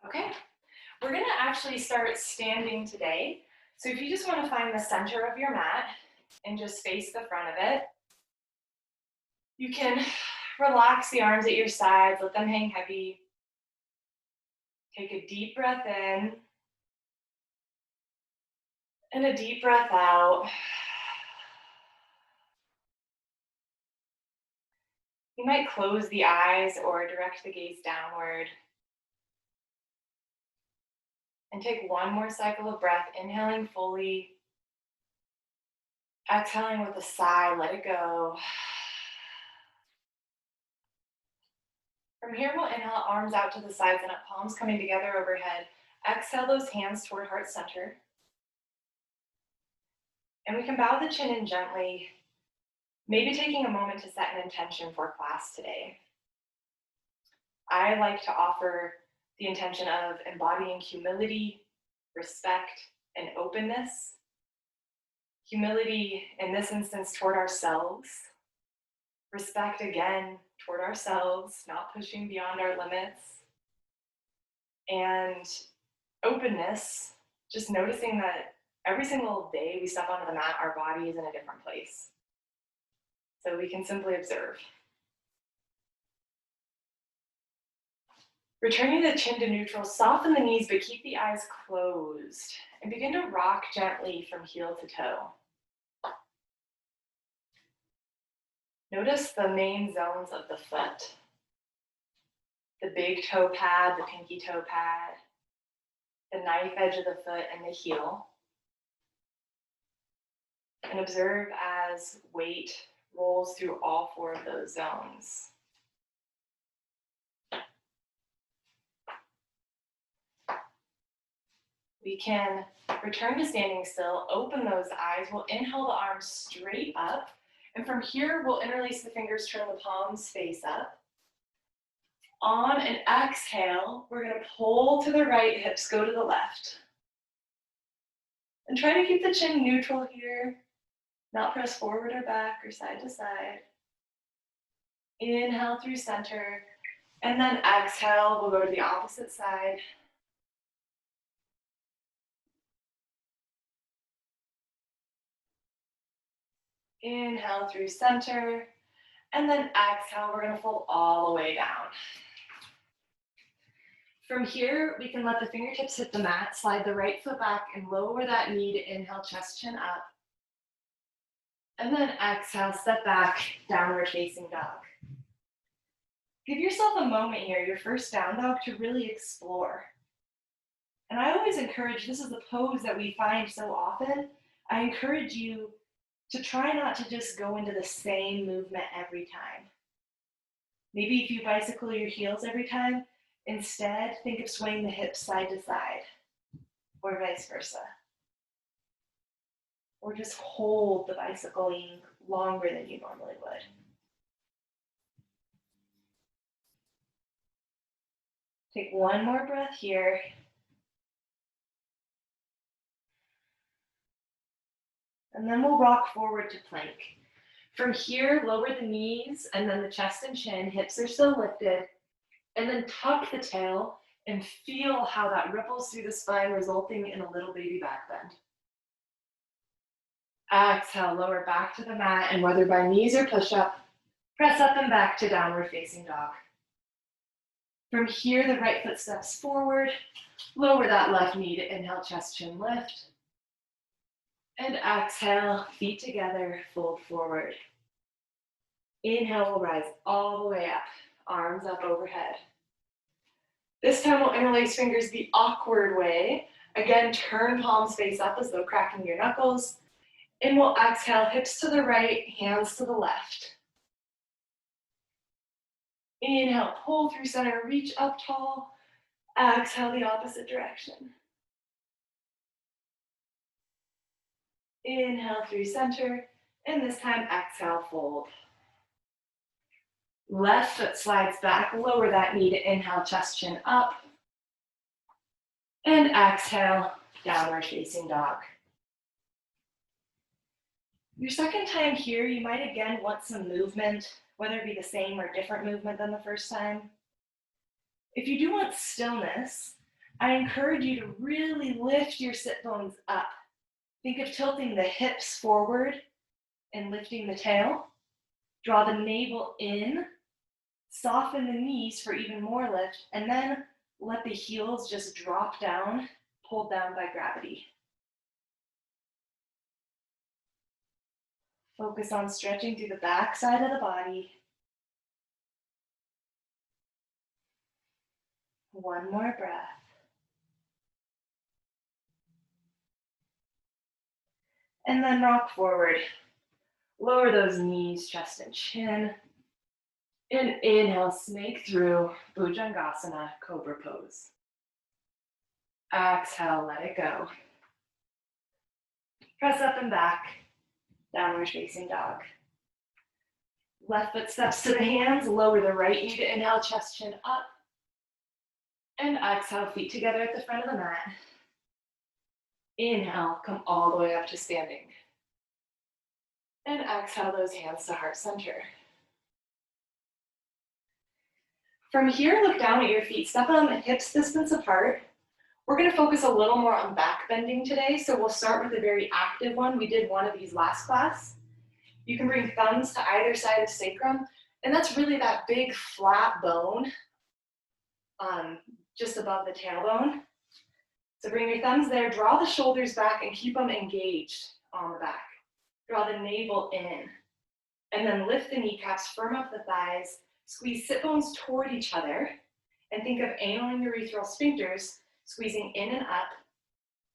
Okay, we're gonna actually start standing today. So if you just wanna find the center of your mat and just face the front of it, you can relax the arms at your sides, let them hang heavy. Take a deep breath in and a deep breath out. You might close the eyes or direct the gaze downward. And take one more cycle of breath, inhaling fully, exhaling with a sigh, let it go. From here, we'll inhale, arms out to the sides and up, palms coming together overhead. Exhale those hands toward heart center. And we can bow the chin in gently, maybe taking a moment to set an intention for class today. I like to offer the intention of embodying humility, respect, and openness. Humility, in this instance, toward ourselves. Respect, again, toward ourselves, not pushing beyond our limits. And openness, just noticing that every single day we step onto the mat, our body is in a different place. So we can simply observe. Returning the chin to neutral, soften the knees, but keep the eyes closed. And begin to rock gently from heel to toe. Notice the main zones of the foot. The big toe pad, the pinky toe pad, the knife edge of the foot, and the heel. And observe as weight rolls through all four of those zones. We can return to standing still, open those eyes. We'll inhale the arms straight up. And from here, we'll interlace the fingers, turn the palms face up. On an exhale, we're gonna pull to the right, hips go to the left. And try to keep the chin neutral here, not press forward or back or side to side. Inhale through center, and then exhale, we'll go to the opposite side. Inhale through center, and then exhale, we're gonna fold all the way down. From here, we can let the fingertips hit the mat, slide the right foot back and lower that knee to inhale, chest, chin up. And then exhale, step back, downward facing dog. Give yourself a moment here, your first down dog, to really explore. And I always encourage, this is the pose that we find so often, I encourage you to try not to just go into the same movement every time. Maybe if you bicycle your heels every time, instead think of swaying the hips side to side, or vice versa. Or just hold the bicycling longer than you normally would. Take one more breath here. And then we'll rock forward to plank. From here, lower the knees and then the chest and chin, hips are still lifted. And then tuck the tail and feel how that ripples through the spine, resulting in a little baby back bend. Exhale, lower back to the mat, and whether by knees or push-up, press up and back to downward facing dog. From here, the right foot steps forward, lower that left knee to inhale, chest, chin, lift. And exhale, feet together, fold forward. Inhale, we'll rise all the way up, arms up overhead. This time we'll interlace fingers the awkward way. Again, turn palms face up as though cracking your knuckles. And we'll exhale, hips to the right, hands to the left. Inhale, pull through center, reach up tall. Exhale, the opposite direction. Inhale through center, and this time exhale, fold. Left foot slides back, lower that knee to inhale, chest, chin up. And exhale, downward facing dog. Your second time here, you might again want some movement, whether it be the same or different movement than the first time. If you do want stillness, I encourage you to really lift your sit bones up. Think of tilting the hips forward and lifting the tail. Draw the navel in, soften the knees for even more lift, and then let the heels just drop down, pulled down by gravity. Focus on stretching through the back side of the body. One more breath. And then rock forward. Lower those knees, chest and chin. And inhale, snake through Bhujangasana, Cobra Pose. Exhale, let it go. Press up and back, downward facing dog. Left foot steps to the hands, lower the right knee to inhale, chest, chin up. And exhale, feet together at the front of the mat. Inhale, come all the way up to standing. And exhale those hands to heart center. From here, look down at your feet, step them hips distance apart. We're gonna focus a little more on back bending today, so we'll start with a very active one. We did one of these last class. You can bring thumbs to either side of sacrum, and that's really that big flat bone just above the tailbone. So bring your thumbs there, draw the shoulders back and keep them engaged on the back. Draw the navel in, and then lift the kneecaps, firm up the thighs, squeeze sit bones toward each other, and think of anal and urethral sphincters squeezing in and up.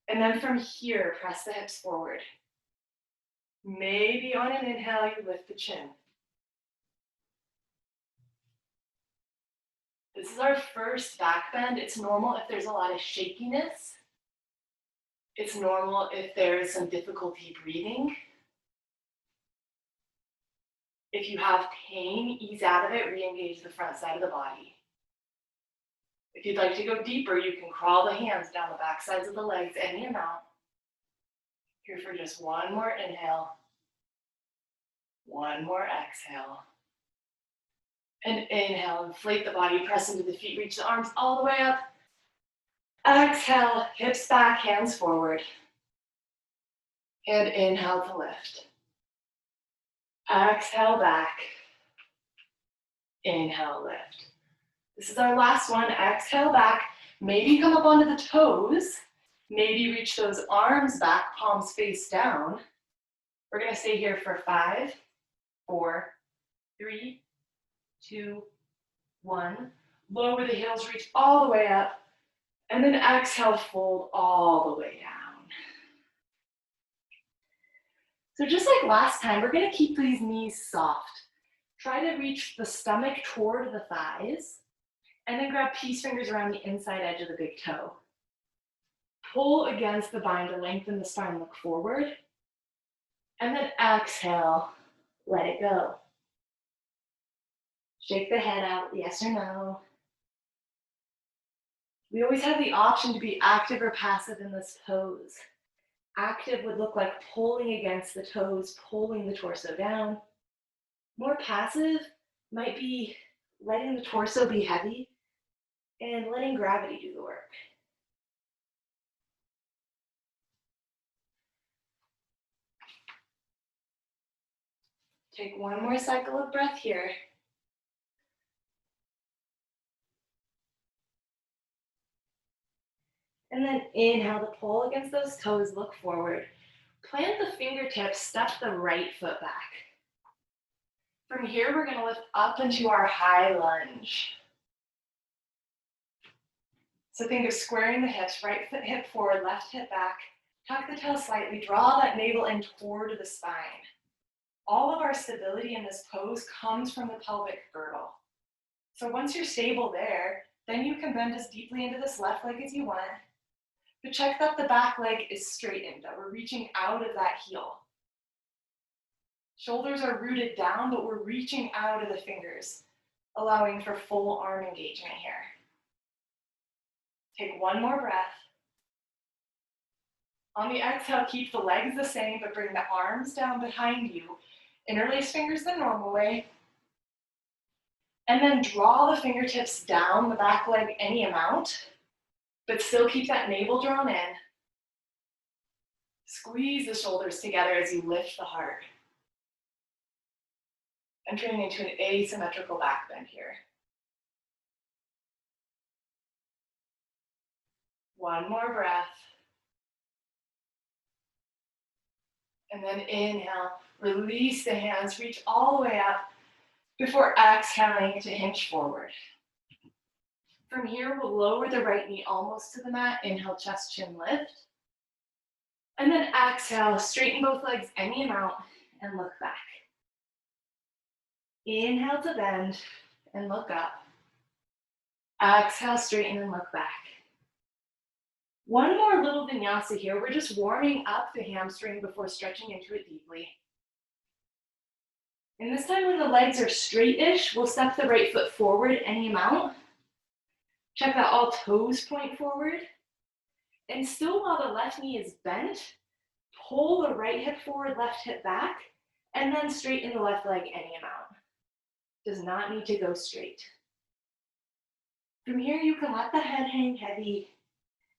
And then from here, press the hips forward. Maybe on an inhale, you lift the chin. This is our first back bend. It's normal if there's a lot of shakiness. It's normal if there's some difficulty breathing. If you have pain, ease out of it, re-engage the front side of the body. If you'd like to go deeper, you can crawl the hands down the back sides of the legs, any amount. Here for just one more inhale. One more exhale. And inhale, inflate the body, press into the feet, reach the arms all the way up. Exhale, hips back, hands forward. And inhale to lift. Exhale back. Inhale, lift. This is our last one. Exhale back. Maybe come up onto the toes. Maybe reach those arms back, palms face down. We're going to stay here for 5, 4, 3, 2, 1. Lower the heels, reach all the way up. And then exhale, fold all the way down. So just like last time, we're going to keep these knees soft. Try to reach the stomach toward the thighs. And then grab peace fingers around the inside edge of the big toe. Pull against the bind to lengthen the spine, look forward. And then exhale, let it go. Shake the head out, yes or no. We always have the option to be active or passive in this pose. Active would look like pulling against the toes, pulling the torso down. More passive might be letting the torso be heavy and letting gravity do the work. Take one more cycle of breath here. And then inhale to pull against those toes, look forward. Plant the fingertips, step the right foot back. From here, we're going to lift up into our high lunge. So think of squaring the hips, right foot hip forward, left hip back. Tuck the tail slightly, draw that navel in toward the spine. All of our stability in this pose comes from the pelvic girdle. So once you're stable there, then you can bend as deeply into this left leg as you want. But check that the back leg is straightened, that we're reaching out of that heel. Shoulders are rooted down, but we're reaching out of the fingers, allowing for full arm engagement here. Take one more breath. On the exhale, keep the legs the same, but bring the arms down behind you. Interlace fingers the normal way. And then draw the fingertips down the back leg any amount. but still keep that navel drawn in. Squeeze the shoulders together as you lift the heart. Entering into an asymmetrical back bend here. One more breath. And then inhale, release the hands, reach all the way up before exhaling to hinge forward. From here, we'll lower the right knee almost to the mat. Inhale, chest, chin, lift. And then exhale, straighten both legs any amount and look back. Inhale to bend and look up. Exhale, straighten and look back. One more little vinyasa here. We're just warming up the hamstring before stretching into it deeply. And this time when the legs are straight-ish, we'll step the right foot forward any amount. Check that all toes point forward. And still while the left knee is bent, pull the right hip forward, left hip back, and then straighten the left leg any amount. Does not need to go straight. From here, you can let the head hang heavy.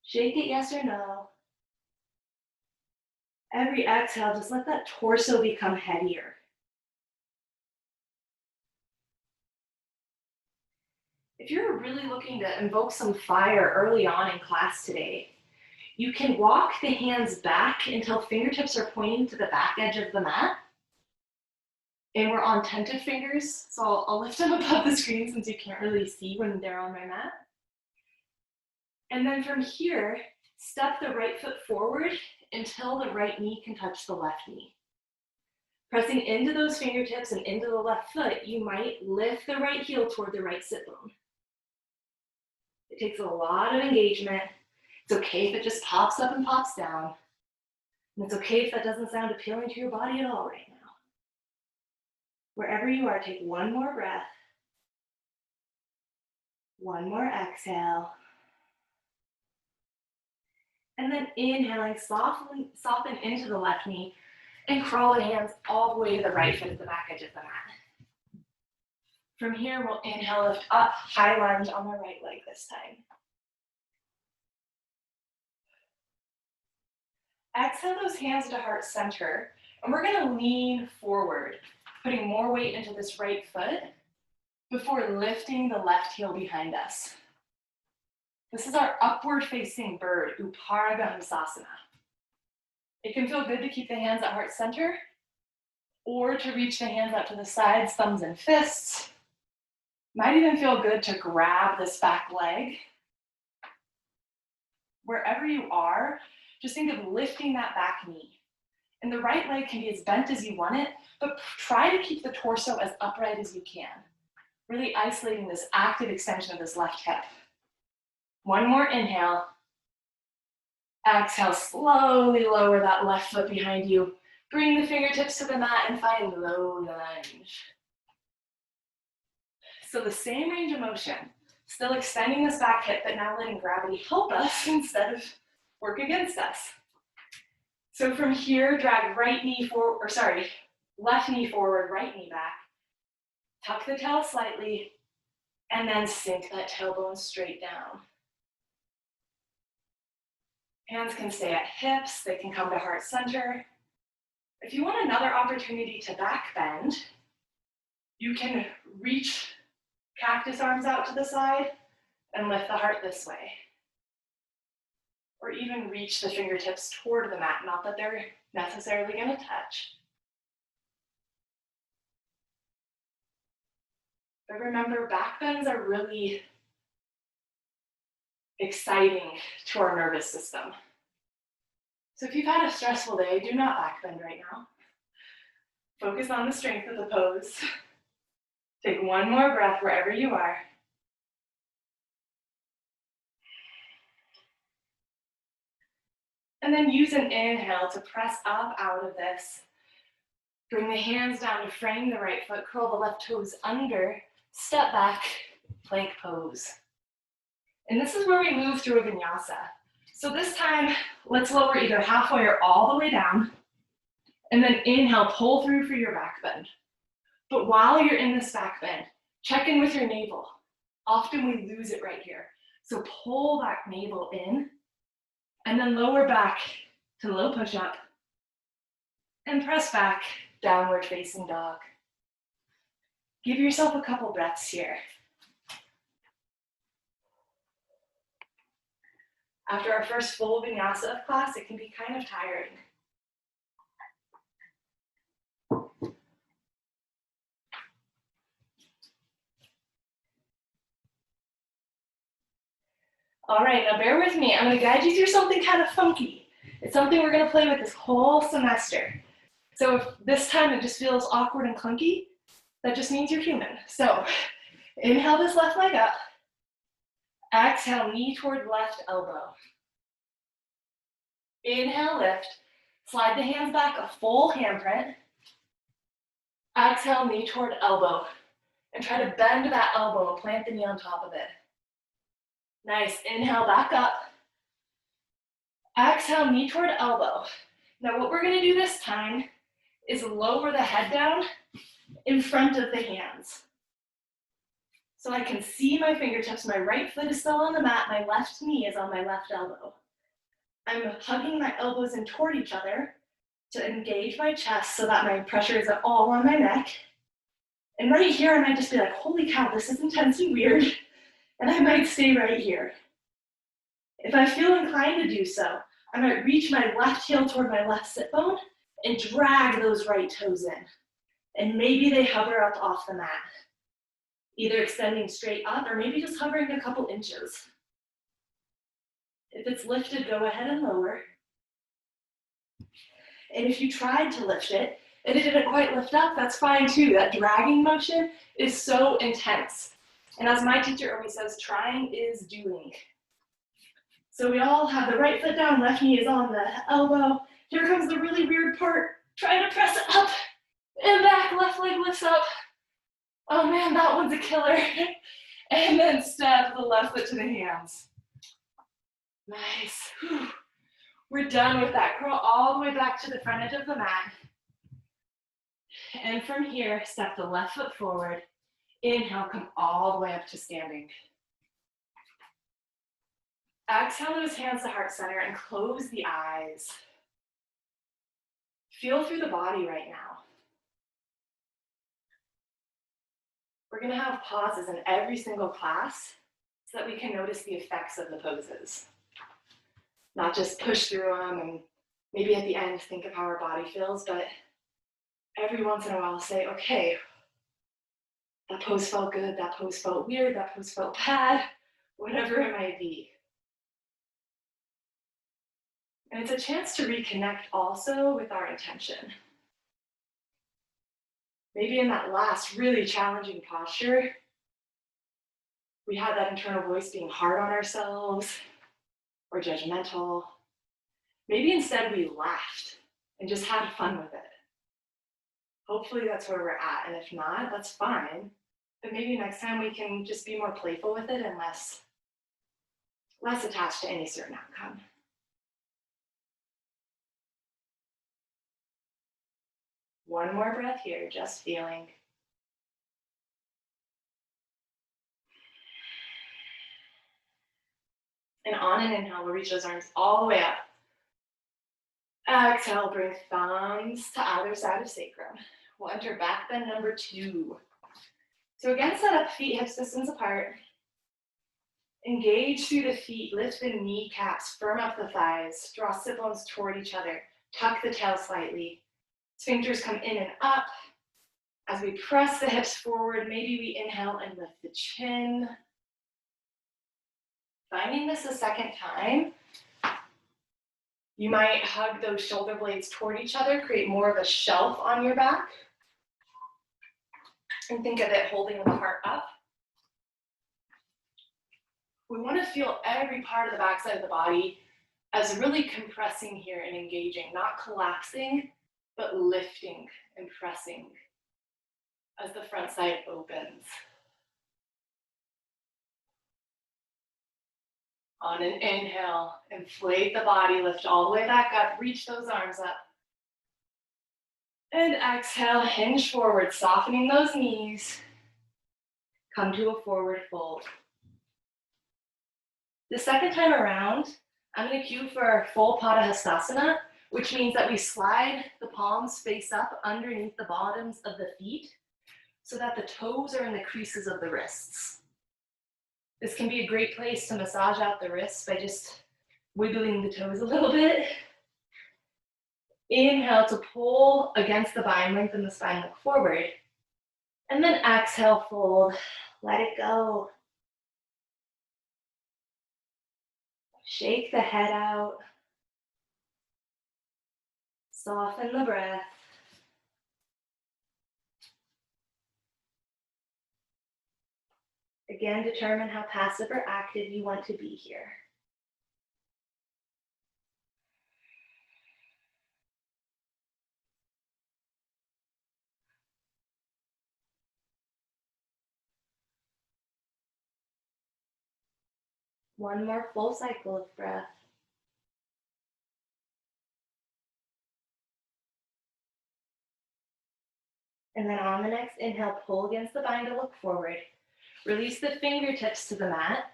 Shake it yes or no. Every exhale, just let that torso become heavier. If you're really looking to invoke some fire early on in class today, you can walk the hands back until fingertips are pointing to the back edge of the mat. And we're on tented fingers, so I'll lift them above the screen since you can't really see when they're on my mat. And then from here, step the right foot forward until the right knee can touch the left knee. Pressing into those fingertips and into the left foot, you might lift the right heel toward the right sit bone. It takes a lot of engagement. It's okay if it just pops up and pops down. And it's okay if that doesn't sound appealing to your body at all right now. Wherever you are, take one more breath. One more exhale. And then inhaling, soften into the left knee and crawl the hands all the way to the right foot at the back edge of the mat. From here, we'll inhale, lift up, high lunge on the right leg this time. Exhale those hands to heart center, and we're gonna lean forward, putting more weight into this right foot before lifting the left heel behind us. This is our upward facing bird, Uparabrahmasasana. It can feel good to keep the hands at heart center or to reach the hands out to the sides, thumbs and fists. Might even feel good to grab this back leg. Wherever you are, just think of lifting that back knee. And the right leg can be as bent as you want it, but try to keep the torso as upright as you can. Really isolating this active extension of this left hip. One more inhale. Exhale, slowly lower that left foot behind you. Bring the fingertips to the mat and find low lunge. So the same range of motion, still extending this back hip, but now letting gravity help us instead of work against us. So from here, drag left knee forward, right knee back. Tuck the tail slightly, and then sink that tailbone straight down. Hands can stay at hips, they can come to heart center. If you want another opportunity to back bend, you can reach cactus arms out to the side and lift the heart this way. Or even reach the fingertips toward the mat, not that they're necessarily going to touch. But remember, back bends are really exciting to our nervous system. So if you've had a stressful day, do not back bend right now. Focus on the strength of the pose. Take one more breath wherever you are. And then use an inhale to press up out of this. Bring the hands down to frame the right foot, curl the left toes under, step back, plank pose. And this is where we move through a vinyasa. So this time, let's lower either halfway or all the way down, and then inhale, pull through for your back bend. But while you're in this back bend, check in with your navel. Often we lose it right here. So pull back navel in, and then lower back to low push-up, and press back, downward facing dog. Give yourself a couple breaths here. After our first full vinyasa of class, it can be kind of tiring. All right, now bear with me. I'm going to guide you through something kind of funky. It's something we're going to play with this whole semester. So if this time it just feels awkward and clunky, that just means you're human. So inhale this left leg up. Exhale, knee toward left elbow. Inhale, lift. Slide the hands back, a full handprint. Exhale, knee toward elbow. And try to bend that elbow and plant the knee on top of it. Nice, inhale, back up. Exhale, knee toward elbow. Now what we're gonna do this time is lower the head down in front of the hands. So I can see my fingertips, my right foot is still on the mat, my left knee is on my left elbow. I'm hugging my elbows in toward each other to engage my chest so that my pressure is all on my neck. And right here, I might just be like, holy cow, this is intense and weird. And I might stay right here. If I feel inclined to do so, I might reach my left heel toward my left sit bone and drag those right toes in. And maybe they hover up off the mat, either extending straight up or maybe just hovering a couple inches. If it's lifted, go ahead and lower. And if you tried to lift it and it didn't quite lift up, that's fine too. That dragging motion is so intense. And as my teacher always says, trying is doing. So we all have the right foot down, left knee is on the elbow. Here comes the really weird part. Try to press it up and back, left leg lifts up. Oh man, that one's a killer. And then step the left foot to the hands. Nice. Whew. We're done with that. Curl all the way back to the front edge of the mat. And from here, step the left foot forward. Inhale, come all the way up to standing. Exhale those hands to heart center and close the eyes. Feel through the body right now. We're going to have pauses in every single class so that we can notice the effects of the poses. Not just push through them and maybe at the end think of how our body feels, but every once in a while say, okay, that pose felt good, that pose felt weird, that pose felt bad, whatever it might be. And it's a chance to reconnect also with our intention. Maybe in that last really challenging posture, we had that internal voice being hard on ourselves or judgmental. Maybe instead we laughed and just had fun with it. Hopefully that's where we're at, and if not, that's fine. But maybe next time we can just be more playful with it and less attached to any certain outcome. One more breath here, just feeling. And on an inhale, we'll reach those arms all the way up. Exhale, bring thumbs to either side of sacrum. We'll enter back bend number 2. So again, set up feet hips distance apart. Engage through the feet, lift the kneecaps, firm up the thighs, draw sit bones toward each other, tuck the tail slightly. Sphincters come in and up. As we press the hips forward, maybe we inhale and lift the chin. Finding this a second time, you might hug those shoulder blades toward each other, create more of a shelf on your back. And think of it holding the heart up. We want to feel every part of the backside of the body as really compressing here and engaging, not collapsing, but lifting and pressing as the front side opens. On an inhale, inflate the body, lift all the way back up, reach those arms up. And exhale, hinge forward, softening those knees. Come to a forward fold. The second time around, I'm going to cue for our full Padahastasana, which means that we slide the palms face up underneath the bottoms of the feet so that the toes are in the creases of the wrists. This can be a great place to massage out the wrists by just wiggling the toes a little bit. Inhale to pull against the bind, lengthen the spine, look forward. And then exhale, fold, let it go. Shake the head out. Soften the breath. Again, determine how passive or active you want to be here. One more full cycle of breath. And then on the next inhale, pull against the bind to look forward. Release the fingertips to the mat.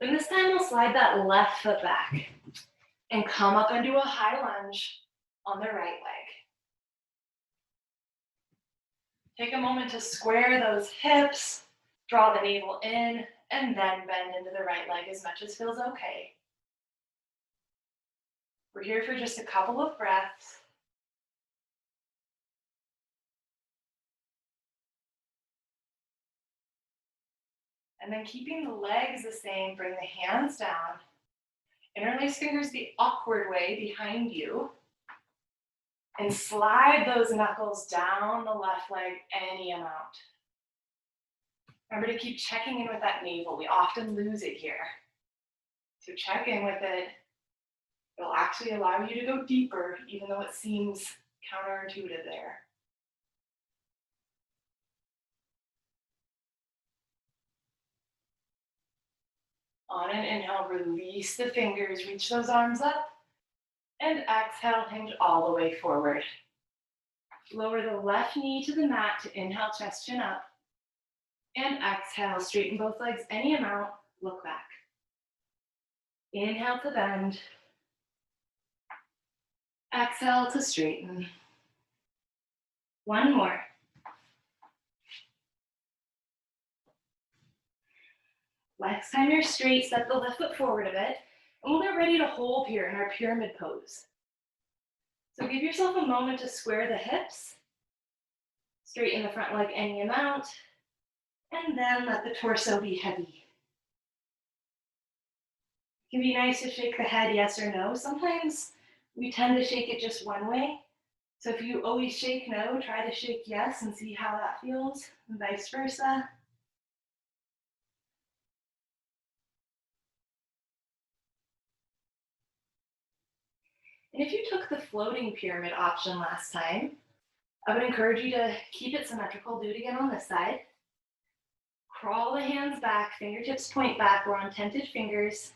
And this time we'll slide that left foot back and come up and do a high lunge on the right leg. Take a moment to square those hips, draw the navel in, and then bend into the right leg as much as feels okay. We're here for just a couple of breaths. And then keeping the legs the same, bring the hands down. Interlace fingers the awkward way behind you. And slide those knuckles down the left leg any amount. Remember to keep checking in with that navel. We often lose it here. So check in with it. It'll actually allow you to go deeper, even though it seems counterintuitive there. On an inhale, release the fingers, reach those arms up. And exhale, hinge all the way forward. Lower the left knee to the mat to inhale, chest chin up. And exhale, straighten both legs any amount, look back. Inhale to bend. Exhale to straighten. One more. Next time you're straight, step the left foot forward a bit, and we'll get ready to hold here in our pyramid pose. So give yourself a moment to square the hips, straighten the front leg any amount, and then let the torso be heavy. It can be nice to shake the head yes or no. Sometimes we tend to shake it just one way. So if you always shake no, try to shake yes and see how that feels, and vice versa. And if you took the floating pyramid option last time, I would encourage you to keep it symmetrical. Do it again on this side. Crawl the hands back, fingertips point back. We're on tented fingers.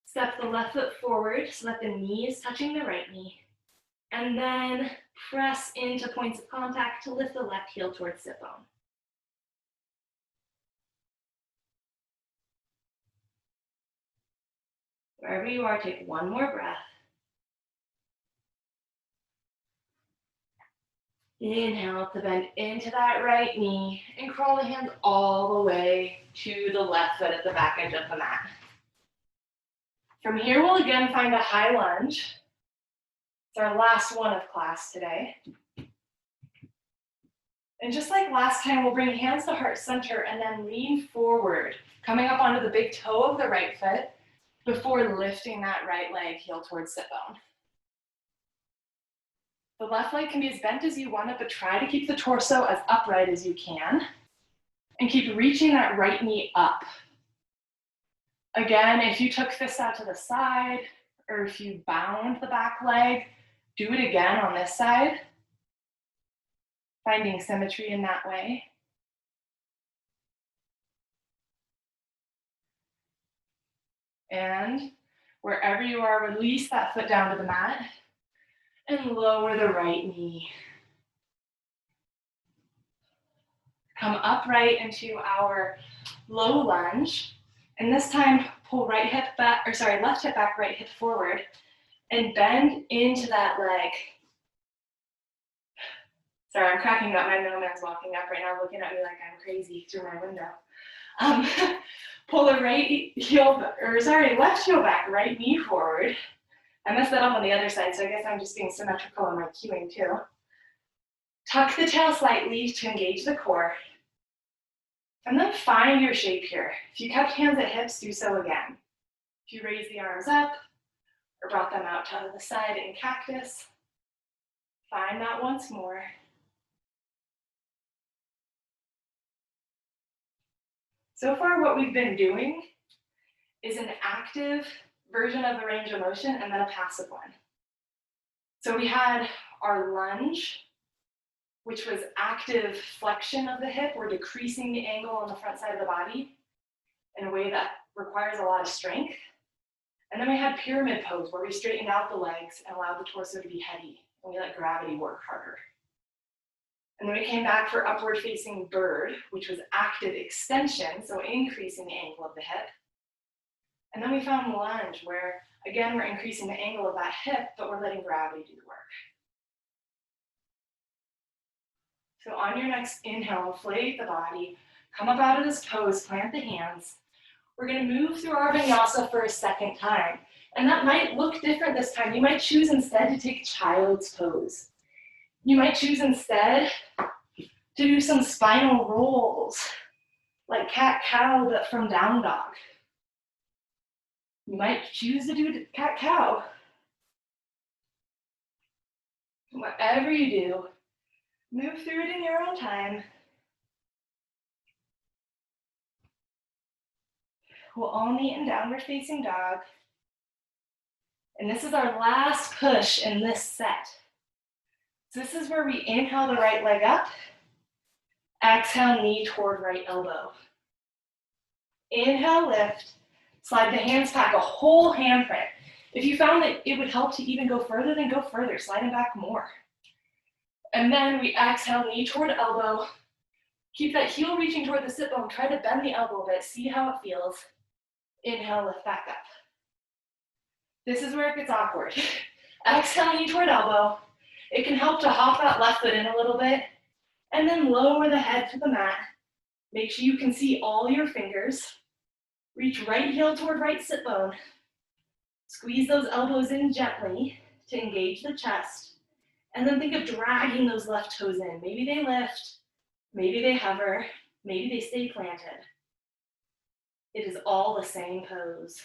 Step the left foot forward so that the knee is touching the right knee. And then press into points of contact to lift the left heel towards sit bone. Wherever you are, take one more breath. Inhale to bend into that right knee and crawl the hands all the way to the left foot at the back edge of the mat. From here, we'll again find a high lunge. It's our last one of class today. And just like last time, we'll bring hands to heart center and then lean forward, coming up onto the big toe of the right foot before lifting that right leg heel towards sit bone. The left leg can be as bent as you want it, but try to keep the torso as upright as you can. And keep reaching that right knee up. Again, if you took fists out to the side, or if you bound the back leg, do it again on this side. Finding symmetry in that way. And wherever you are, release that foot down to the mat and lower the right knee. Come upright into our low lunge. And this time, pull right hip back, or sorry, left hip back, right hip forward, and bend into that leg. Sorry, I'm cracking up. My mailman's walking up right now, looking at me like I'm crazy through my window. Pull the left heel back, right knee forward. I messed that up on the other side, so I guess I'm just being symmetrical in my cueing too. Tuck the tail slightly to engage the core. And then find your shape here. If you kept hands at hips, do so again. If you raise the arms up or brought them out to the side in cactus, find that once more. So far, what we've been doing is an active version of the range of motion and then a passive one. So we had our lunge, which was active flexion of the hip. We're decreasing the angle on the front side of the body in a way that requires a lot of strength. And then we had pyramid pose, where we straightened out the legs and allowed the torso to be heavy, and we let gravity work harder. And then we came back for upward facing bird, which was active extension, so increasing the angle of the hip. And then we found lunge, where again, we're increasing the angle of that hip, but we're letting gravity do the work. So on your next inhale, inflate the body, come up out of this pose, plant the hands. We're gonna move through our vinyasa for a second time. And that might look different this time. You might choose instead to take child's pose. You might choose instead to do some spinal rolls, like cat-cow, but from down dog. You might choose to do cat-cow. Whatever you do, move through it in your own time. We'll all meet in downward facing dog. And this is our last push in this set. So this is where we inhale the right leg up, exhale knee toward right elbow. Inhale, lift, slide the hands back, a whole handprint. If you found that it would help to even go further, then go further, slide them back more. And then we exhale, knee toward elbow. Keep that heel reaching toward the sit bone. Try to bend the elbow a bit, see how it feels. Inhale, lift back up. This is where it gets awkward. Exhale, knee toward elbow. It can help to hop that left foot in a little bit, and then lower the head to the mat. Make sure you can see all your fingers. Reach right heel toward right sit bone. Squeeze those elbows in gently to engage the chest. And then think of dragging those left toes in. Maybe they lift, maybe they hover, maybe they stay planted. It is all the same pose.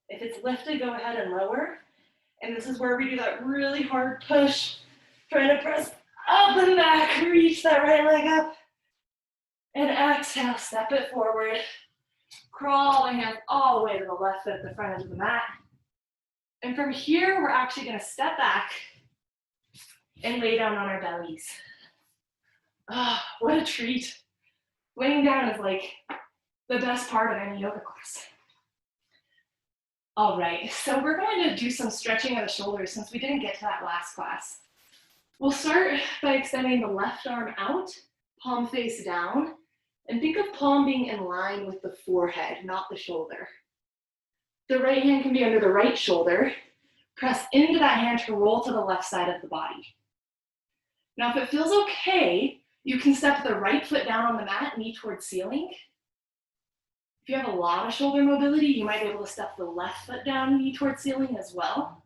If it's lifted, go ahead and lower. And this is where we do that really hard push, trying to press up and back, reach that right leg up. And exhale, step it forward. Crawl the hands all the way to the left foot at the front edge of the mat. And from here, we're actually gonna step back and lay down on our bellies. Ah, what a treat. Laying down is like the best part of any yoga class. All right, so we're going to do some stretching of the shoulders since we didn't get to that last class. We'll start by extending the left arm out, palm face down, and think of palm being in line with the forehead, not the shoulder. The right hand can be under the right shoulder. Press into that hand to roll to the left side of the body. Now, if it feels okay, you can step the right foot down on the mat, knee towards ceiling. If you have a lot of shoulder mobility, you might be able to step the left foot down, knee towards ceiling as well.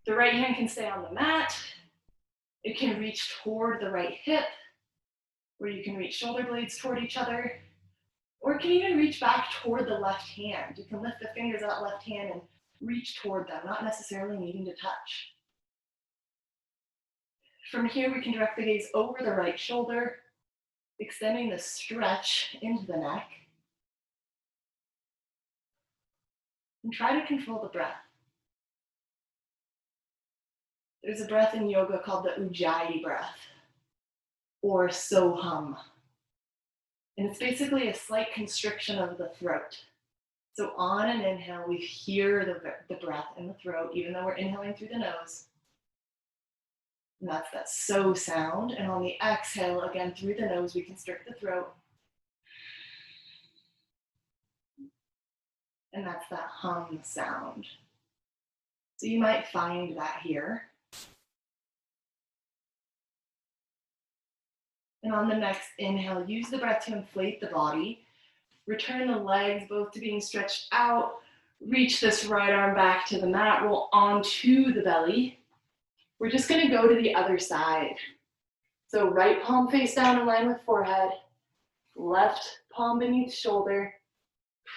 The right hand can stay on the mat. It can reach toward the right hip, where you can reach shoulder blades toward each other, or it can even reach back toward the left hand. You can lift the fingers of that left hand and reach toward them, not necessarily needing to touch. From here, we can direct the gaze over the right shoulder, extending the stretch into the neck. And try to control the breath. There's a breath in yoga called the Ujjayi breath, or Soham. And it's basically a slight constriction of the throat. So on an inhale, we hear the breath in the throat, even though we're inhaling through the nose. And that's that so sound. And on the exhale, again, through the nose, we constrict the throat. And that's that hum sound. So you might find that here. And on the next inhale, use the breath to inflate the body. Return the legs both to being stretched out. Reach this right arm back to the mat, roll onto the belly. We're just gonna go to the other side. So right palm face down in line with forehead, left palm beneath shoulder,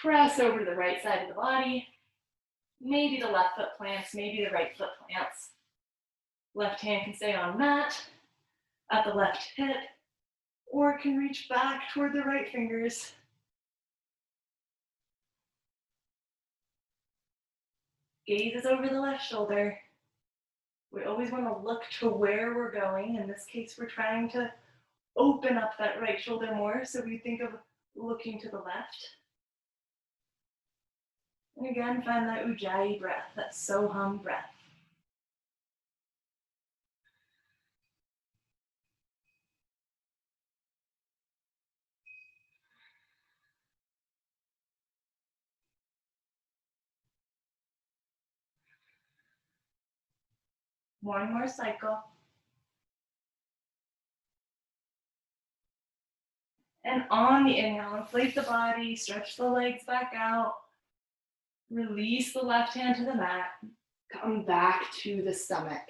press over to the right side of the body. Maybe the left foot plants, maybe the right foot plants. Left hand can stay on mat at the left hip, or can reach back toward the right fingers. Gaze is over the left shoulder. We always want to look to where we're going. In this case, we're trying to open up that right shoulder more, so we think of looking to the left. And again, find that Ujjayi breath, that Soham breath. One more cycle. And on the inhale, inflate the body, stretch the legs back out. Release the left hand to the mat. Come back to the stomach.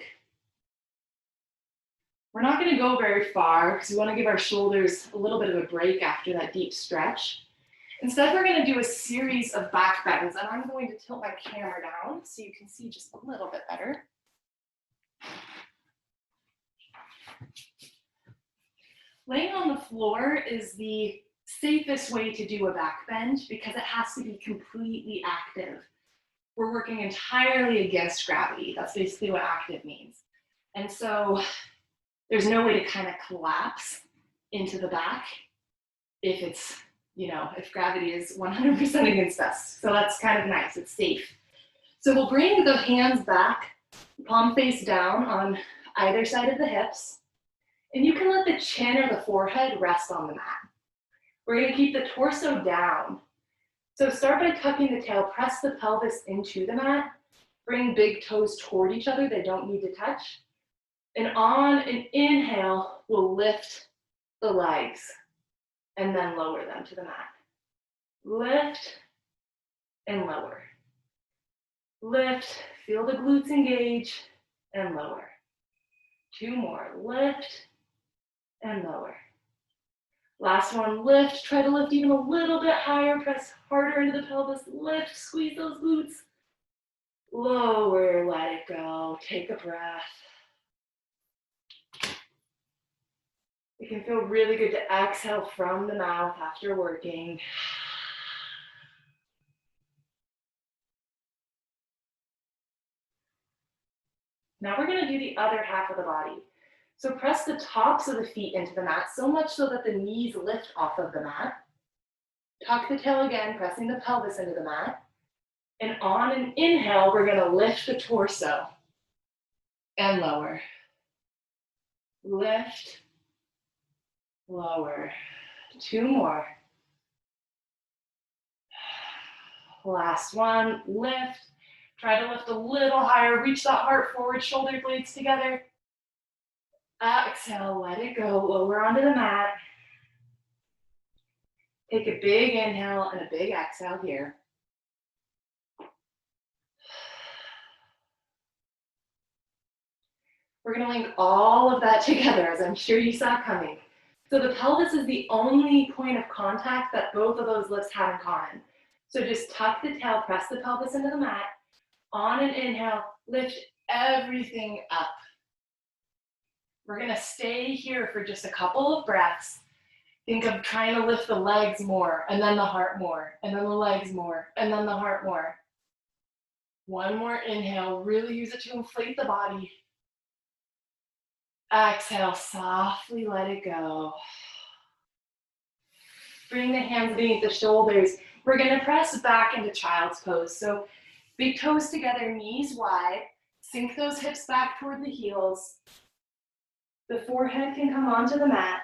We're not going to go very far because we want to give our shoulders a little bit of a break after that deep stretch. Instead, we're going to do a series of back bends, and I'm going to tilt my camera down so you can see just a little bit better. Laying on the floor is the safest way to do a back bend because it has to be completely active. We're working entirely against gravity. That's basically what active means. And so there's no way to kind of collapse into the back if it's, if gravity is 100% against us. So that's kind of nice, it's safe. So we'll bring the hands back, palm face down on either side of the hips. And you can let the chin or the forehead rest on the mat. We're gonna keep the torso down. So start by tucking the tail, press the pelvis into the mat, bring big toes toward each other, they don't need to touch. And on an inhale, we'll lift the legs and then lower them to the mat. Lift and lower. Lift, feel the glutes engage and lower. Two more, lift and lower. Last one, lift, try to lift even a little bit higher, press harder into the pelvis, lift, squeeze those glutes. Lower, let it go, take a breath. It can feel really good to exhale from the mouth after working. Now we're gonna do the other half of the body. So press the tops of the feet into the mat, so much so that the knees lift off of the mat. Tuck the tail again, pressing the pelvis into the mat. And on an inhale, we're gonna lift the torso and lower. Lift, lower. Two more. Last one, lift. Try to lift a little higher, reach that heart forward, shoulder blades together. Exhale, let it go, lower onto the mat. Take a big inhale and a big exhale here. We're gonna link all of that together, as I'm sure you saw coming. So the pelvis is the only point of contact that both of those lifts have in common. So just tuck the tail, press the pelvis into the mat. On an inhale, lift everything up. We're gonna stay here for just a couple of breaths. Think of trying to lift the legs more, and then the heart more, and then the legs more, and then the heart more. One more inhale, really use it to inflate the body. Exhale, softly let it go. Bring the hands beneath the shoulders. We're gonna press back into child's pose. So big toes together, knees wide. Sink those hips back toward the heels. The forehead can come onto the mat.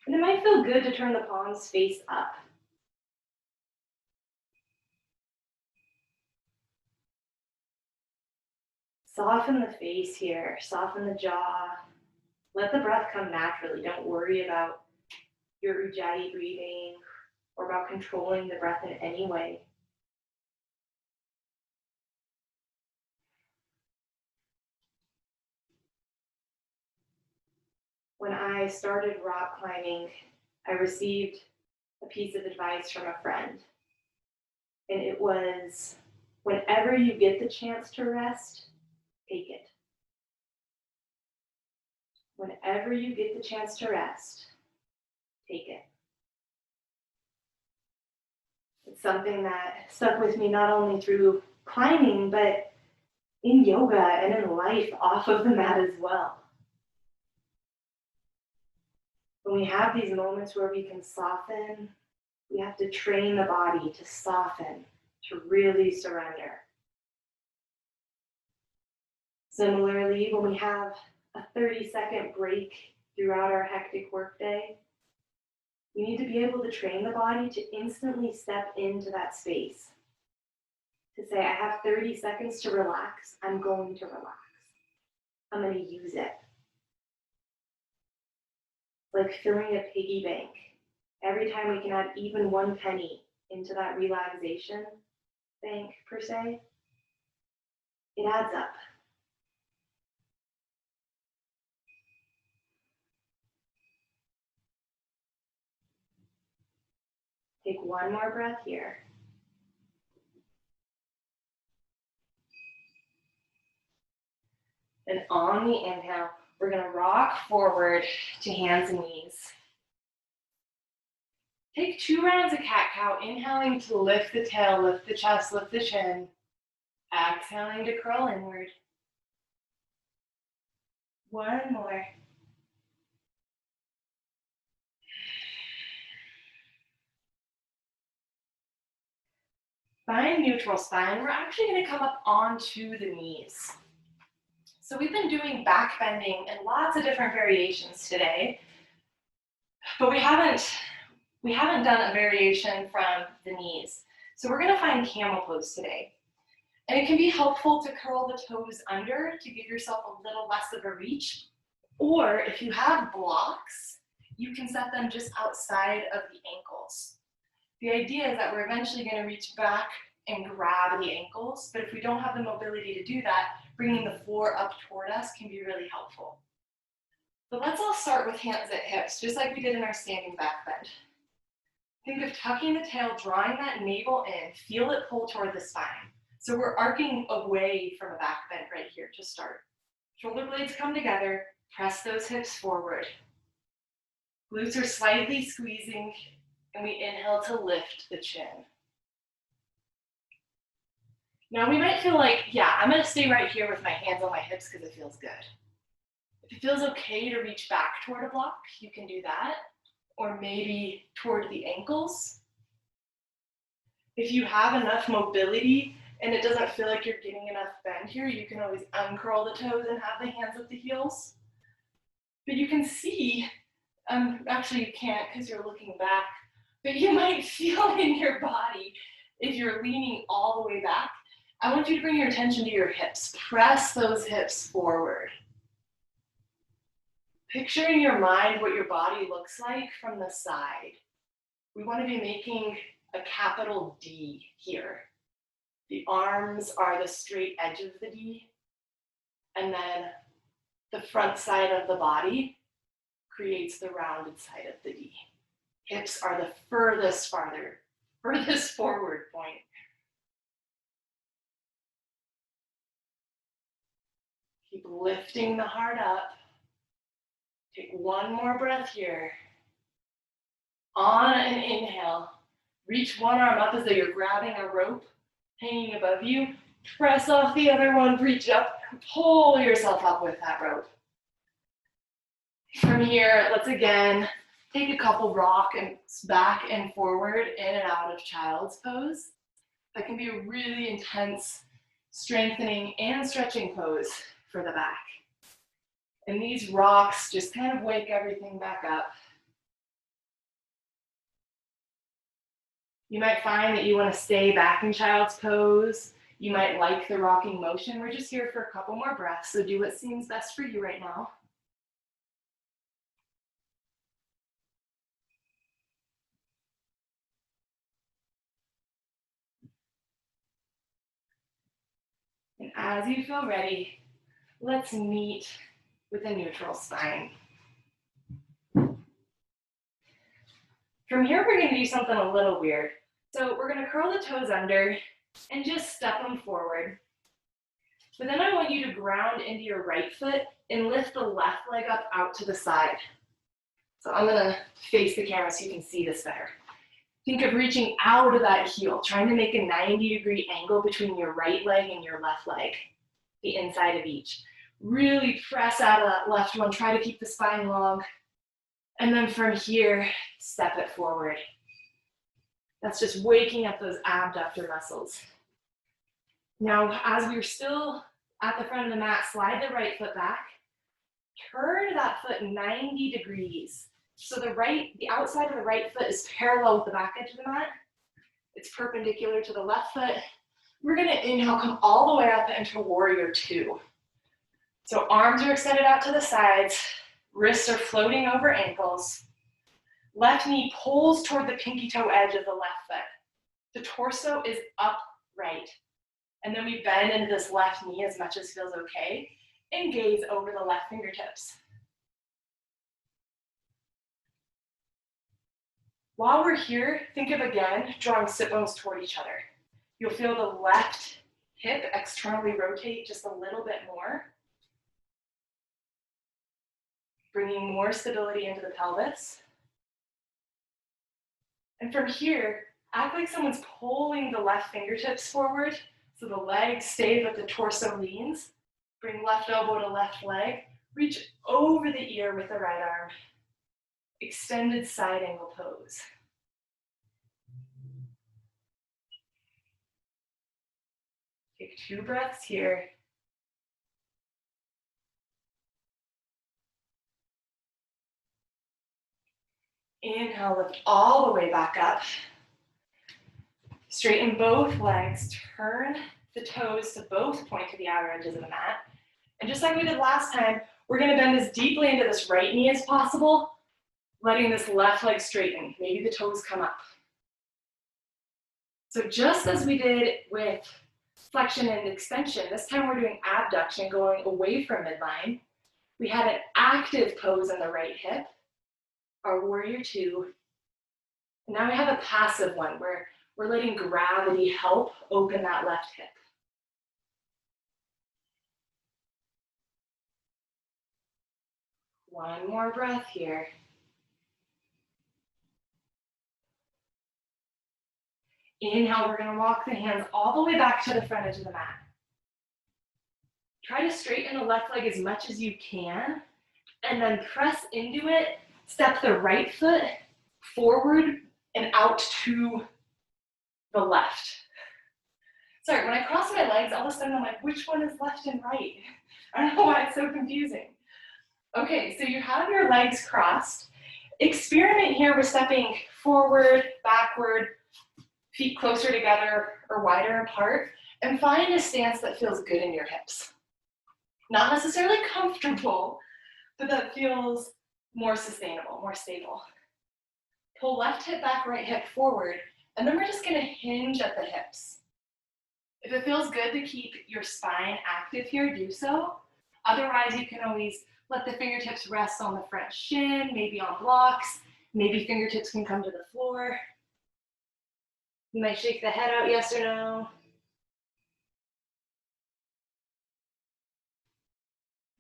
And it might feel good to turn the palms face up. Soften the face here, soften the jaw. Let the breath come naturally. Don't worry about your Ujjayi breathing or about controlling the breath in any way. When I started rock climbing, I received a piece of advice from a friend. And it was, whenever you get the chance to rest, take it. Whenever you get the chance to rest, take it. It's something that stuck with me not only through climbing, but in yoga and in life off of the mat as well. When we have these moments where we can soften, we have to train the body to soften, to really surrender. Similarly, when we have a 30-second break throughout our hectic workday, we need to be able to train the body to instantly step into that space. To say, I have 30 seconds to relax, I'm going to relax. I'm going to use it. Like filling a piggy bank. Every time we can add even 1 penny into that relaxation bank, per se, it adds up. Take one more breath here. And on the inhale, we're going to rock forward to hands and knees. Take 2 rounds of cat-cow, inhaling to lift the tail, lift the chest, lift the chin. Exhaling to curl inward. One more. Find neutral spine. We're actually going to come up onto the knees. So we've been doing back bending and lots of different variations today, but we haven't done a variation from the knees. So we're going to find camel pose today. And it can be helpful to curl the toes under to give yourself a little less of a reach. Or if you have blocks, you can set them just outside of the ankles. The idea is that we're eventually going to reach back and grab the ankles, but if we don't have the mobility to do that, bringing the floor up toward us can be really helpful. But let's all start with hands at hips, just like we did in our standing back bend. Think of tucking the tail, drawing that navel in, feel it pull toward the spine. So we're arcing away from a back bend right here to start. Shoulder blades come together, press those hips forward. Glutes are slightly squeezing, and we inhale to lift the chin. Now we might feel like, yeah, I'm gonna stay right here with my hands on my hips because it feels good. If it feels okay to reach back toward a block, you can do that, or maybe toward the ankles. If you have enough mobility and it doesn't feel like you're getting enough bend here, you can always uncurl the toes and have the hands at the heels. But you can see, actually you can't because you're looking back, but you might feel in your body, if you're leaning all the way back, I want you to bring your attention to your hips. Press those hips forward. Picture in your mind what your body looks like from the side. We want to be making a capital D here. The arms are the straight edge of the D, and then the front side of the body creates the rounded side of the D. Hips are the furthest forward point. Keep lifting the heart up. Take one more breath here. On an inhale, reach one arm up as though you're grabbing a rope hanging above you. Press off the other one, reach up, pull yourself up with that rope. From here, let's again take a couple rock and back and forward, in and out of child's pose. That can be a really intense strengthening and stretching pose for the back. And these rocks just kind of wake everything back up. You might find that you want to stay back in child's pose. You might like the rocking motion. We're just here for a couple more breaths, so do what seems best for you right now. And as you feel ready, let's meet with a neutral spine. From here, we're going to do something a little weird. So we're going to curl the toes under and just step them forward. But then I want you to ground into your right foot and lift the left leg up out to the side. So I'm going to face the camera so you can see this better. Think of reaching out of that heel, trying to make a 90-degree angle between your right leg and your left leg, the inside of each. Really press out of that left one, try to keep the spine long. And then from here, step it forward. That's just waking up those abductor muscles. Now, as we're still at the front of the mat, slide the right foot back. Turn that foot 90 degrees. So the outside of the right foot is parallel with the back edge of the mat. It's perpendicular to the left foot. We're gonna inhale, come all the way up into warrior two. So arms are extended out to the sides, wrists are floating over ankles. Left knee pulls toward the pinky toe edge of the left foot. The torso is upright. And then we bend into this left knee as much as feels okay and gaze over the left fingertips. While we're here, think of again drawing sit bones toward each other. You'll feel the left hip externally rotate just a little bit more, bringing more stability into the pelvis. And from here, act like someone's pulling the left fingertips forward so the legs stay but the torso leans. Bring left elbow to left leg. Reach over the ear with the right arm. Extended side angle pose. Take 2 breaths here. Inhale, lift all the way back up. Straighten both legs, turn the toes to both point to the outer edges of the mat. And just like we did last time, we're gonna bend as deeply into this right knee as possible, letting this left leg straighten. Maybe the toes come up. So just as we did with flexion and extension, this time we're doing abduction, going away from midline. We had an active pose in the right hip, our warrior two. And now we have a passive one where we're letting gravity help open that left hip. One more breath here. Inhale, we're gonna walk the hands all the way back to the front edge of the mat. Try to straighten the left leg as much as you can, and then press into it, step the right foot forward and out to the left. Sorry, when I cross my legs, all of a sudden I'm like, which one is left and right? I don't know why it's so confusing. Okay, so you have your legs crossed. Experiment here with stepping forward, backward, feet closer together or wider apart, and find a stance that feels good in your hips. Not necessarily comfortable, but that feels more sustainable, more stable. Pull left hip back, right hip forward, and then we're just gonna hinge at the hips. If it feels good to keep your spine active here, do so. Otherwise, you can always let the fingertips rest on the front shin, maybe on blocks. Maybe fingertips can come to the floor. You might shake the head out, yes or no.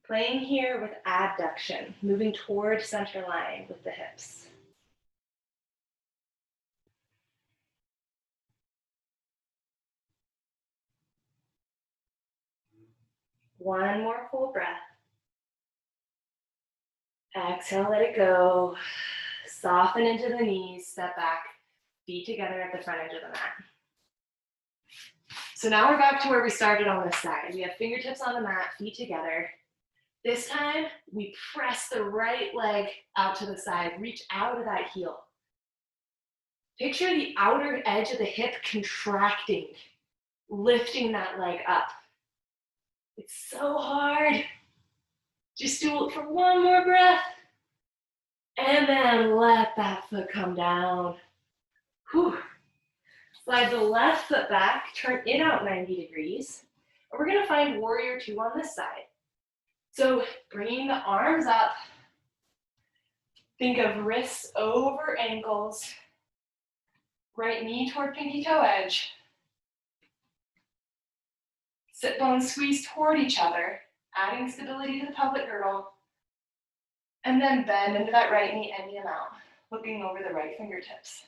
Playing here with abduction, moving toward center line with the hips. One more full breath. Exhale, let it go. Soften into the knees, step back, feet together at the front edge of the mat. So now we're back to where we started on this side. We have fingertips on the mat, feet together. This time, we press the right leg out to the side, reach out of that heel. Picture the outer edge of the hip contracting. lifting that leg up. It's so hard. Just do it for one more breath. And then let that foot come down. Whew. Slide the left foot back, turn it out 90 degrees. And we're gonna find warrior two on this side. So bringing the arms up, think of wrists over ankles, right knee toward pinky toe edge. Sit bones squeeze toward each other, adding stability to the pelvic girdle. And then bend into that right knee ending out, looking over the right fingertips.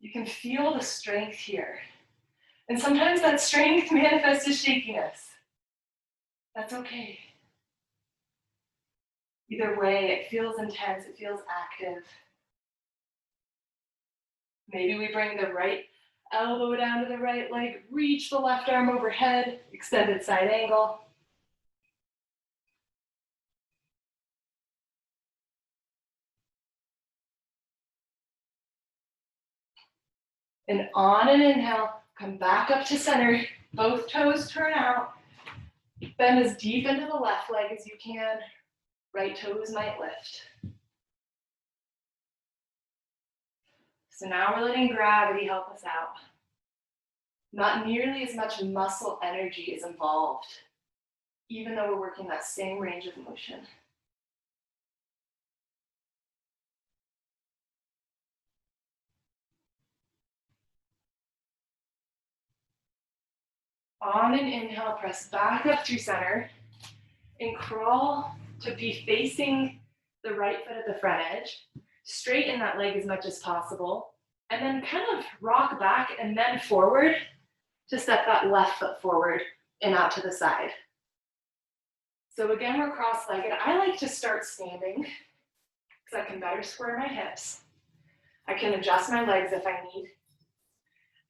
You can feel the strength here. And sometimes that strength manifests as shakiness. That's okay. Either way, it feels intense, it feels active. Maybe we bring the right elbow down to the right leg, reach the left arm overhead, extended side angle. And on an inhale, come back up to center, both toes turn out. Bend as deep into the left leg as you can. Right toes might lift. So now we're letting gravity help us out. Not nearly as much muscle energy is involved, even though we're working that same range of motion. On an inhale, press back up through center and crawl to be facing the right foot at the front edge. Straighten that leg as much as possible, and then kind of rock back and then forward to step that left foot forward and out to the side. So again, we're cross-legged. I like to start standing because I can better square my hips. I can adjust my legs if I need.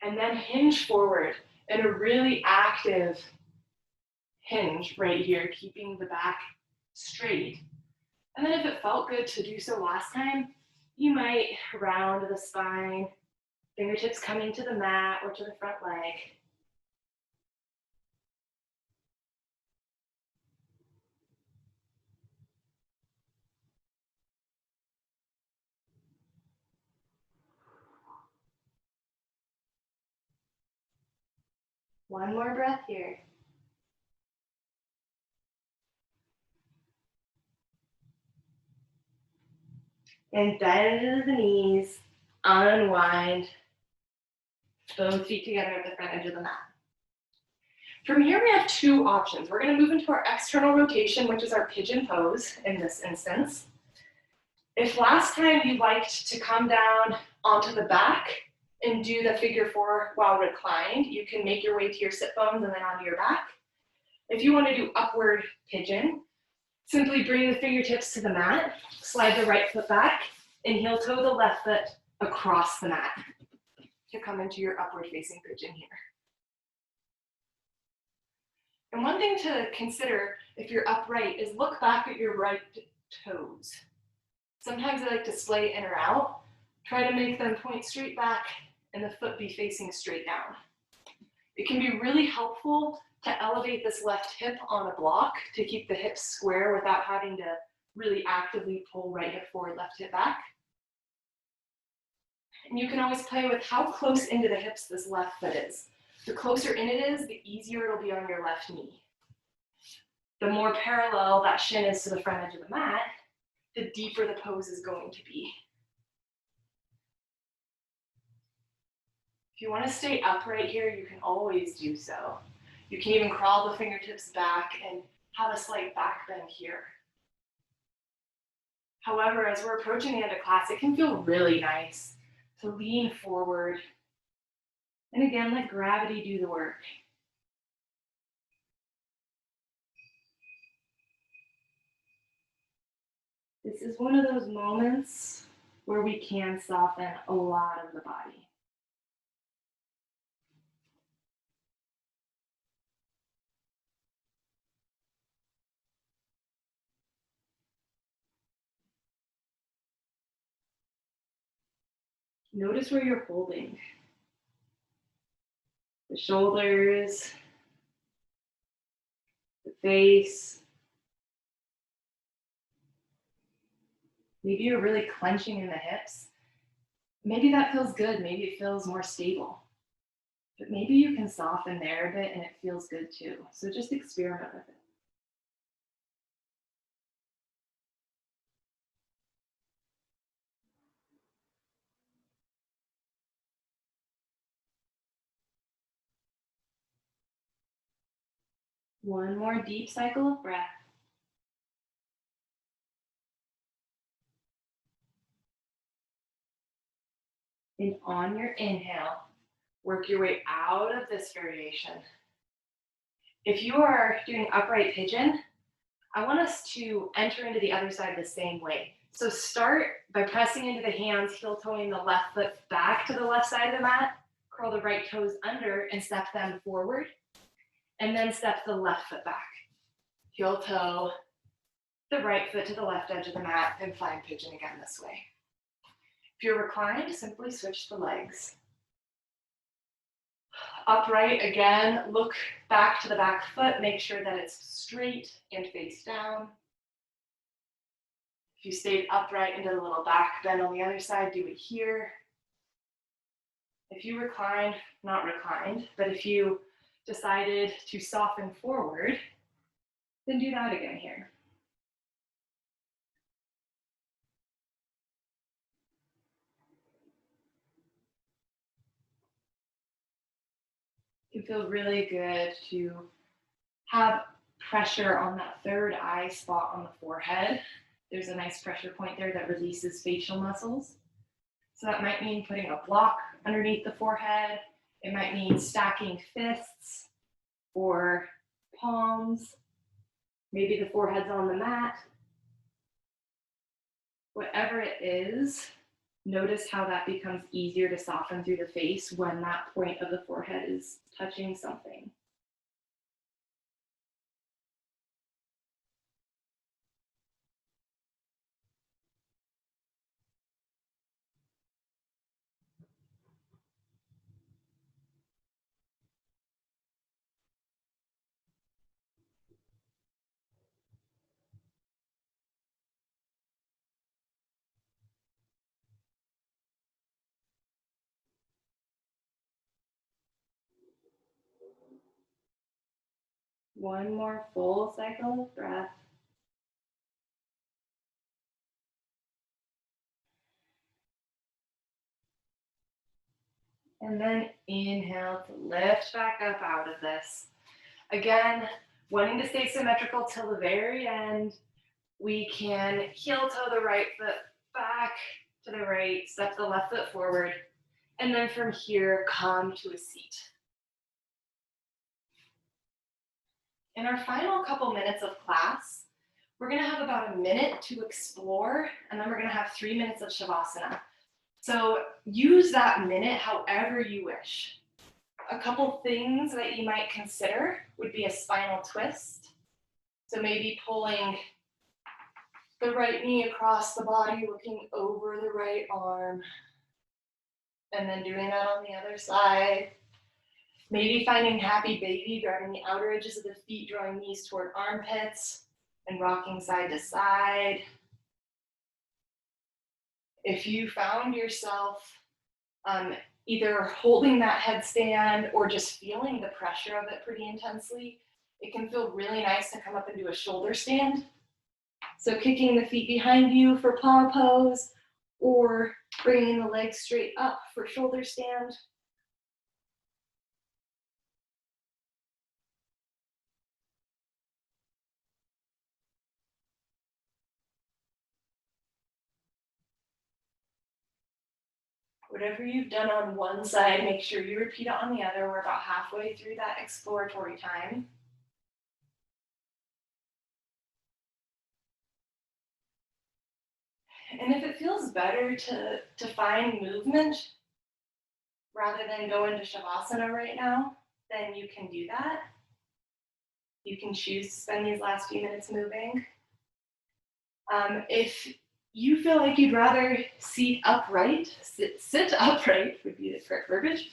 And then hinge forward in a really active hinge right here, keeping the back straight. And then if it felt good to do so last time, you might round the spine, fingertips coming to the mat or to the front leg. One more breath here. And bend into the knees, unwind, both feet together at the front edge of the mat. From here, we have two options. We're going to move into our external rotation, which is our pigeon pose in this instance. If last time you liked to come down onto the back and do the figure four while reclined, you can make your way to your sit bones and then onto your back. If you want to do upward pigeon, simply bring the fingertips to the mat, slide the right foot back, and heel toe the left foot across the mat to come into your upward facing pigeon here. And one thing to consider if you're upright is look back at your right toes. Sometimes I like to splay in or out. Try to make them point straight back and the foot be facing straight down. It can be really helpful to elevate this left hip on a block to keep the hips square without having to really actively pull right hip forward, left hip back. And you can always play with how close into the hips this left foot is. The closer in it is, the easier it'll be on your left knee. The more parallel that shin is to the front edge of the mat, the deeper the pose is going to be. If you want to stay upright here, you can always do so. You can even crawl the fingertips back and have a slight back bend here. However, as we're approaching the end of class, it can feel really nice to lean forward. And again, let gravity do the work. This is one of those moments where we can soften a lot of the body. Notice where you're holding. The shoulders, the face. Maybe you're really clenching in the hips. Maybe that feels good. Maybe it feels more stable. But maybe you can soften there a bit and it feels good too. So just experiment with it. One more deep cycle of breath. And on your inhale, work your way out of this variation. If you are doing upright pigeon, I want us to enter into the other side the same way. So start by pressing into the hands, heel toeing the left foot back to the left side of the mat, curl the right toes under and step them forward, and then step the left foot back. Heel toe the right foot to the left edge of the mat and find pigeon again this way. If you're reclined, simply switch the legs. Upright again, look back to the back foot, make sure that it's straight and face down. If you stayed upright and did a little back bend on the other side, do it here. If you reclined, not reclined, but if you decided to soften forward, then do that again here. It feels really good to have pressure on that third eye spot on the forehead. There's a nice pressure point there that releases facial muscles. So that might mean putting a block underneath the forehead. It might mean stacking fists or palms. Maybe the forehead's on the mat. Whatever it is, notice how that becomes easier to soften through the face when that point of the forehead is touching something. One more full cycle of breath. And then inhale to lift back up out of this. Again, wanting to stay symmetrical till the very end, we can heel toe the right foot back to the right, step the left foot forward, and then from here, come to a seat. In our final couple minutes of class, we're gonna have about a minute to explore, and then we're gonna have 3 minutes of Shavasana. So use that minute however you wish. A couple things that you might consider would be a spinal twist. So maybe pulling the right knee across the body, looking over the right arm, and then doing that on the other side. Maybe finding happy baby, grabbing the outer edges of the feet, drawing knees toward armpits, and rocking side to side. If you found yourself either holding that headstand or just feeling the pressure of it pretty intensely, it can feel really nice to come up and do a shoulder stand. So kicking the feet behind you for paw pose, or bringing the legs straight up for shoulder stand. Whatever you've done on one side, make sure you repeat it on the other. We're about halfway through that exploratory time. And if it feels better to find movement rather than go into Shavasana right now, then you can do that. You can choose to spend these last few minutes moving. If you feel like you'd rather sit upright would be the correct verbiage,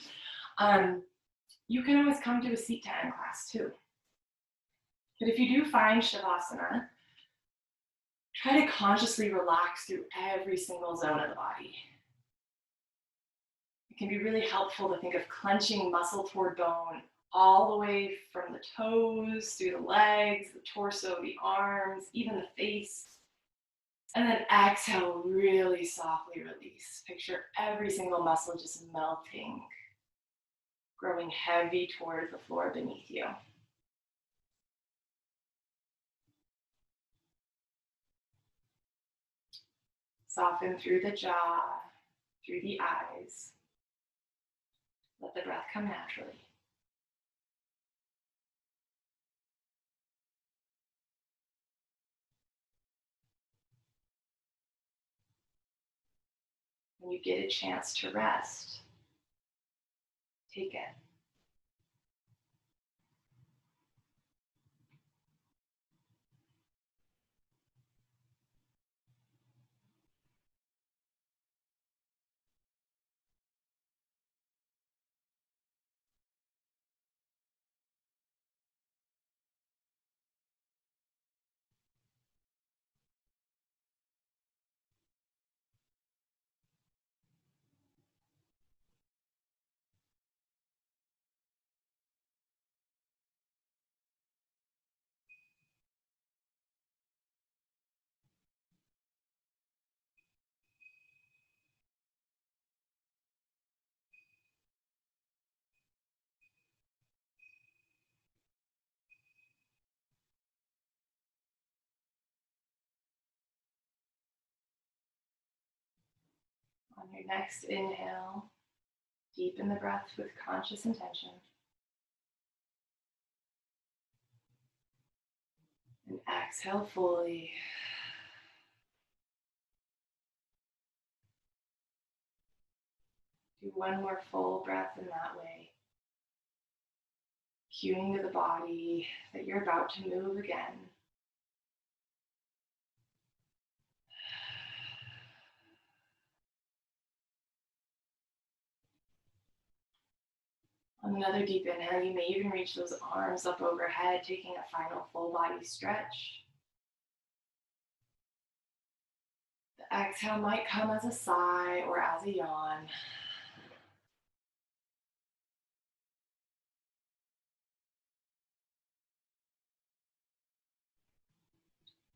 you can always come to a seat to end class too. But if you do find Shavasana, try to consciously relax through every single zone of the body. It can be really helpful to think of clenching muscle toward bone all the way from the toes, through the legs, the torso, the arms, even the face. And then exhale, really softly release. Picture every single muscle just melting, growing heavy toward the floor beneath you. Soften through the jaw, through the eyes. Let the breath come naturally. When you get a chance to rest, take it. On your next inhale, deepen the breath with conscious intention. And exhale fully. Do one more full breath in that way. Cueing to the body that you're about to move again. On another deep inhale, you may even reach those arms up overhead, taking a final full body stretch. The exhale might come as a sigh or as a yawn.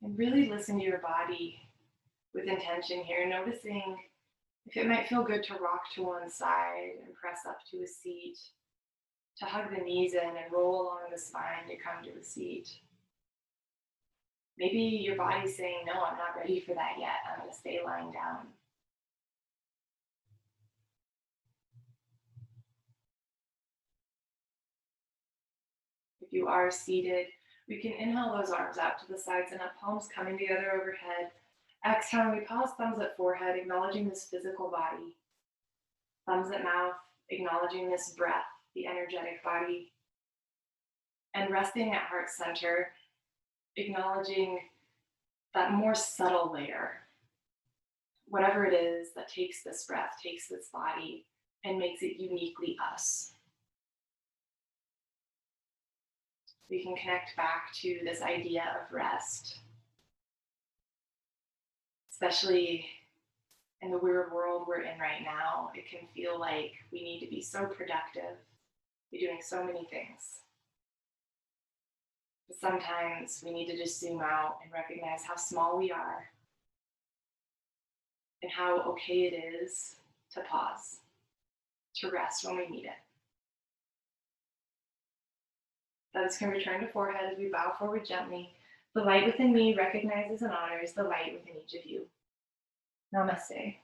And really listen to your body with intention here, noticing if it might feel good to rock to one side and press up to a seat, to hug the knees in and roll along the spine to come to a seat. Maybe your body's saying, no, I'm not ready for that yet. I'm going to stay lying down. If you are seated, we can inhale those arms out to the sides and up, palms coming together overhead. Exhale, we pause, thumbs at forehead, acknowledging this physical body. Thumbs at mouth, acknowledging this breath, the energetic body. And resting at heart center, acknowledging that more subtle layer. Whatever it is that takes this breath, takes this body, and makes it uniquely us. We can connect back to this idea of rest, especially in the weird world we're in right now. It can feel like we need to be so productive, be doing so many things. But sometimes we need to just zoom out and recognize how small we are and how okay it is to pause, to rest when we need it. Thumbs can return to forehead as we bow forward gently. The light within me recognizes and honors the light within each of you. Namaste.